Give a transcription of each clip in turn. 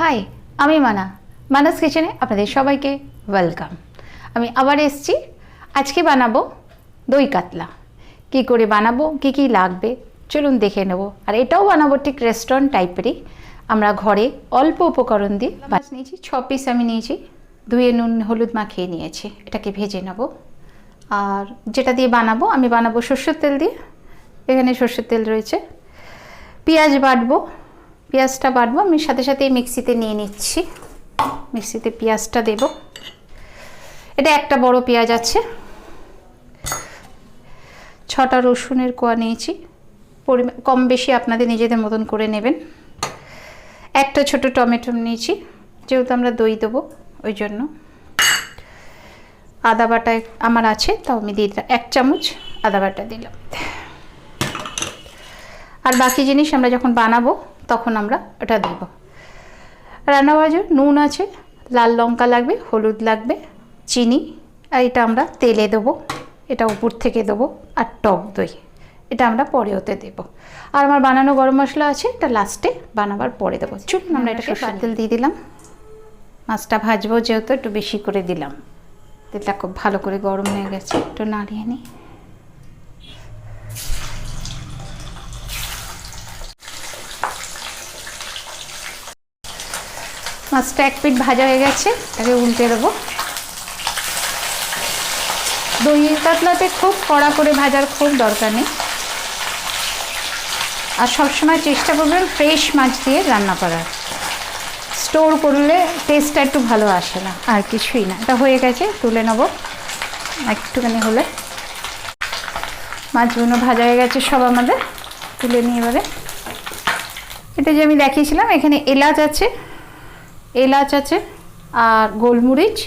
High, আমি মানাস কিচেনে আপনাদের সবাইকে ওয়েলকাম। আমি আবার এসেছি। আজকে বানাবো দই কাতলা। কি করে বানাবো, কি কি লাগবে চলুন দেখে নেব। আর এটাও বানাবো ঠিক রেস্টুরেন্ট টাইপেরই। আমরা ঘরে অল্প উপকরণ দিয়ে মাছ নিয়েছি, 6 পিস আমি নিয়েছি। ধুয়ে নুন হলুদ মাখিয়ে নিয়েছি। এটাকে ভেজে নেব। আর যেটা দিয়ে বানাবো, আমি বানাবো সরষের তেল দিয়ে। এখানে সরষের তেল রয়েছে। পেঁয়াজ বাটবো, পেঁয়াজটা বাটবো আমি সাথে সাথে মিক্সিতে নিয়ে নিচ্ছি। মিক্সিতে পেঁয়াজটা দেব। এটা একটা বড় পেঁয়াজ আছে। 6টা রসুনের কোয়া নিয়েছি। পরিমাণ কম বেশি আপনাদের নিজেদের মতন করে নেবেন। একটা ছোট টমেটো নিয়েছি, যেহেতু আমরা দই দেবো ওই জন্য। আদা বাটা আমার আছে, তাও আমি দিয়ে দিলাম 1 চামচ আদা বাটা দিলাম। আর বাকি জিনিস আমরা যখন বানাবো তখন আমরা ওটা দেব। রান্না বাজে নুন আছে, লাল লঙ্কা লাগবে, হলুদ লাগবে, চিনি, আর এটা আমরা তেলে দেবো। এটা উপর থেকে দেবো। আর টক দই, এটা আমরা পরে ওতে দেবো। আর আমার বানানো গরম মশলা আছে, এটা লাস্টে বানাবার পরে দেবো। চলুন আমরা এটাকে সরষের তেল দিয়ে দিলাম। মাছটা ভাজবো যেহেতু একটু বেশি করে দিলাম। তেলটা খুব ভালো করে গরম হয়ে গেছে, একটু নাড়িয়ে নিই। মাছটা 1 পিঠ ভাজা হয়ে গেছে, এটাকে উল্টে দেবো। দই কাতলাতে খুব কড়া করে ভাজার খুব দরকার নেই। আর সবসময় চেষ্টা করবেন ফ্রেশ মাছ দিয়ে রান্না করার। স্টোর করলে টেস্টটা একটু ভালো আসে না, আর কিছুই না। এটা হয়ে গেছে, তুলে নেবো। একটুখানি হলে মাছগুলো ভাজা হয়ে গেছে সব আমাদের। তুলে নিয়ে এবারে এটা যে আমি দেখিয়েছিলাম, এখানে এলাচ আছে আর গোলমরিচ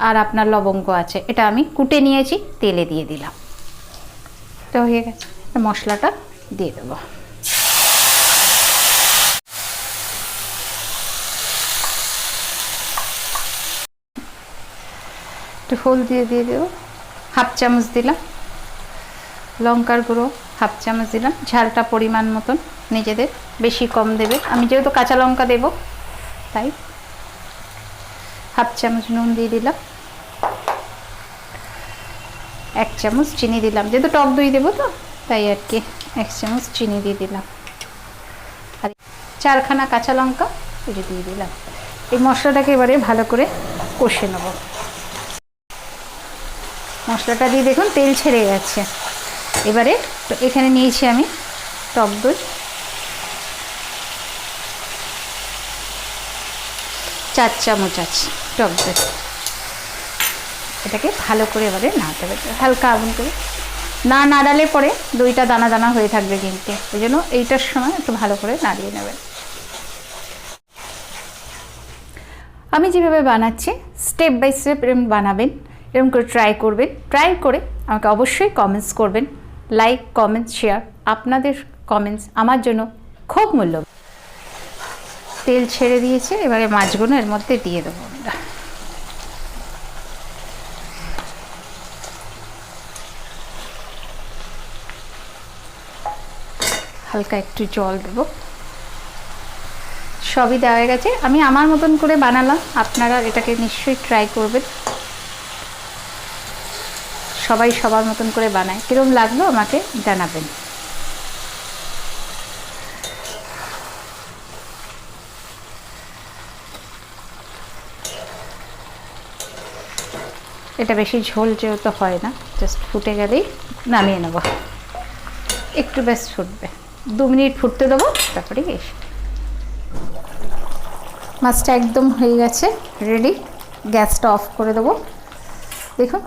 আর আপনার লবঙ্গ আছে। এটা আমি কুটে নিয়েছি, তেলে দিয়ে দিলাম। তো হয়ে গেছে, মশলাটা দিয়ে দেবো। একটু হলদি দিয়ে দেবো, 1/2 চামচ দিলাম। লঙ্কার গুঁড়ো 1/2 চামচ দিলাম। ঝালটা পরিমাণ মতন নিজেদের, বেশি কম দেবে। আমি যেহেতু কাঁচা লঙ্কা দেবো তাই 1/2 চামচ নুন দিয়ে দিলাম। 1 চামচ চিনি দিলাম, যেহেতু টক দই দেবো তো তাই আর কি 1 চামচ চিনি দিয়ে দিলাম। আর 4খানা কাঁচা লঙ্কা এটা দিয়ে দিলাম। এই মশলাটাকে এবারে ভালো করে কষে নেব। মশলাটা দিয়ে দেখুন তেল ছেড়ে গেছে। এবারে তো এখানে নিয়েছি আমি টক দই, 4 চামচ আছে টক দই। এটাকে ভালো করে এবারে নাড়তে হবে, হালকা আগুন করে। না নাড়ালে পরে দইটা দানা দানা হয়ে থাকবে, কিন্তু ওই জন্য এইটার সময় একটু ভালো করে নাড়িয়ে নেবেন। আমি যেভাবে বানাচ্ছি স্টেপ বাই স্টেপ এরকম বানাবেন, এরকম করে ট্রাই করবেন। ট্রাই করে আমাকে অবশ্যই কমেন্টস করবেন। Like, comments, share. আপনাদের কমেন্টস আমার জন্য খুব মূল্যবান। তেল ছেড়ে দিয়েছে, এবারে মাছগুলো এর মধ্যে দিয়ে দেবো আমরা। হালকা একটু জল দেবো। সবই দেওয়া হয়ে গেছে। আমি আমার মতন করে বানালাম, আপনারা এটাকে নিশ্চয়ই ট্রাই করবেন। সবাই সবার মতন করে বানায়। কীরকম লাগলো আমাকে জানাবেন। এটা বেশি ঝোল যেহেতু হয় না, জাস্ট ফুটে গেলেই নামিয়ে নেব। একটু বেশ ফুটবে, 2 মিনিট ফুটতে দেবো, তারপরে এসে মাছটা একদম হয়ে গেছে, রেডি। গ্যাসটা অফ করে দেবো। দেখুন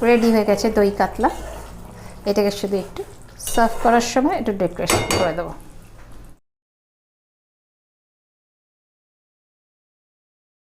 রেডি হয়ে গেছে দই কাতলা। এটাকে শুধু একটু সার্ভ করার সময় একটু ডেকোরেশন করে দেবো।